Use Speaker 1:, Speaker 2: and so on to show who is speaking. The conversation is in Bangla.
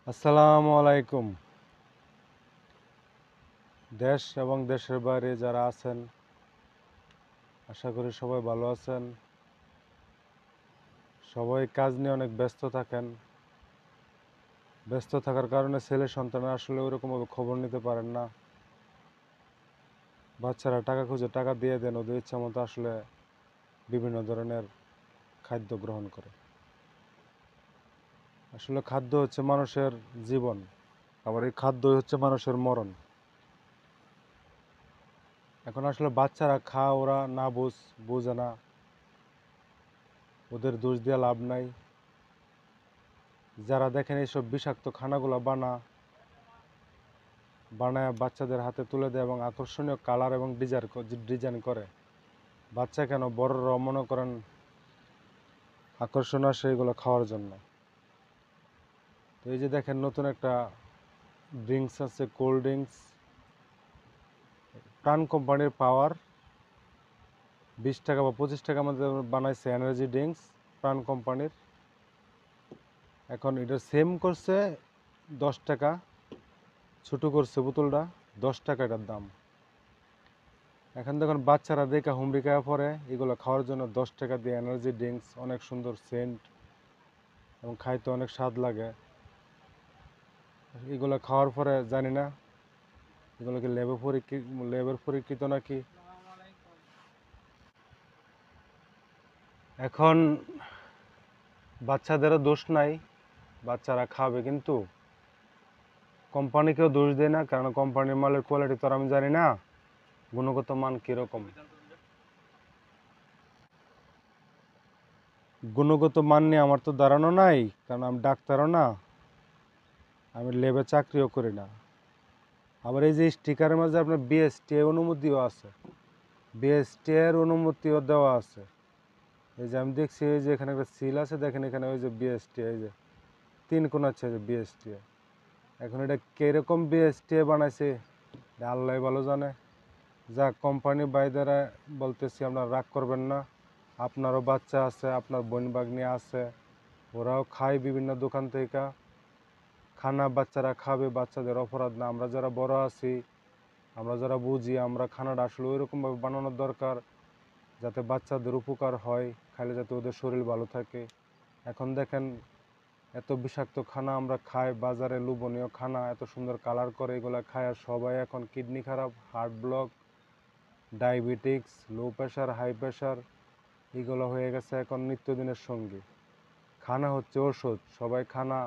Speaker 1: আসসালামু আলাইকুম। দেশ এবং দেশের বাইরে যারা আছেন, আশা করি সবাই ভালো আছেন। সবাই কাজ নিয়ে অনেক ব্যস্ত থাকেন। ব্যস্ত থাকার কারণে ছেলে সন্তানরা আসলে ওইরকমভাবে খবর নিতে পারেন না। বাচ্চারা টাকা খুঁজে টাকা দিয়ে দেন, ওদের ইচ্ছা মতো আসলে বিভিন্ন ধরনের খাদ্য গ্রহণ করে। আসলে খাদ্য হচ্ছে মানুষের জীবন, আবার এই খাদ্যই হচ্ছে মানুষের মরণ। এখন আসলে বাচ্চারা ওরা না বুঝে না, ওদের দোষ দিয়ে লাভ নাই। যারা দেখেন এইসব বিষাক্ত খানাগুলো বানায় বাচ্চাদের হাতে তুলে দেয় এবং আকর্ষণীয় কালার এবং ডিজাইন করে, বাচ্চা কেন বড়রাও মনে করেন আকর্ষণ আসে এগুলো খাওয়ার জন্য। তো এই যে দেখেন নতুন একটা ড্রিঙ্কস আছে, কোল্ড ড্রিঙ্কস, প্রাণ কোম্পানির পাওয়ার, 20 টাকা বা 25 টাকার মধ্যে বানাইছে এনার্জি ড্রিঙ্কস প্রাণ কোম্পানির। এখন এটা সেম করছে 10 টাকা, ছোটো করছে বোতলটা, 10 টাকা এটার দাম। এখন দেখুন বাচ্চারা দেখে হুমড়ি খাওয়া পরে এগুলো খাওয়ার জন্য 10 টাকা দিয়ে এনার্জি ড্রিঙ্কস, অনেক সুন্দর সেন্ট এবং খাইতে অনেক স্বাদ লাগে। এগুলো খাওয়ার পরে জানি না এগুলো কি লেবের পরীক্ষিত নাকি। এখন বাচ্চাদেরও দোষ নাই, বাচ্চারা খাবে, কিন্তু কোম্পানিকেও দোষ দেয় না, কারণ কোম্পানির মালের কোয়ালিটি তো আর আমি জানি না গুণগত মান কীরকম। গুণগত মান নিয়ে আমার তো ধারণা নাই, কারণ আমি ডাক্তারও না, আমি ল্যাবে চাকরিও করি না। আবার এই যে স্টিকারের মাঝে আপনার বিএসটি অনুমতিও আছে, বিএসটি এর অনুমতিও দেওয়া আছে। এই যে আমি দেখছি এই যে এখানে একটা সিল আছে, দেখেন এখানে ওই যে বিএসটি, এই যে 3 কোণ আছে যে বিএসটি। এখন এটা কিরকম বিএসটি বানাইছে আল্লাহ ভালো জানে। যা কোম্পানি বাইদারা বলতেছি, আপনারা রাগ করবেন না, আপনারও বাচ্চা আছে, আপনার বোন বাগনি আছে, ওরাও খায় বিভিন্ন দোকান থেকে খানা, বাচ্চারা খাবে, বাচ্চাদের অপরাধ না। আমরা যারা বড় আছি, আমরা যারা বুঝি, আমরা খানাটা আসলে ওইরকমভাবে বানানোর দরকার যাতে বাচ্চাদের উপকার হয়, খাইলে যাতে ওদের শরীর ভালো থাকে। এখন দেখেন এত বিষাক্ত খানা আমরা খাই বাজারে, লোভনীয় খানা, এত সুন্দর কালার করে, এগুলো খায় আর সবাই এখন কিডনি খারাপ, heart block, diabetics, low pressure, high pressure, এগুলো হয়ে গেছে এখন নিত্যদিনের সঙ্গী। খানা হচ্ছে ওষুধ, সবাই খানা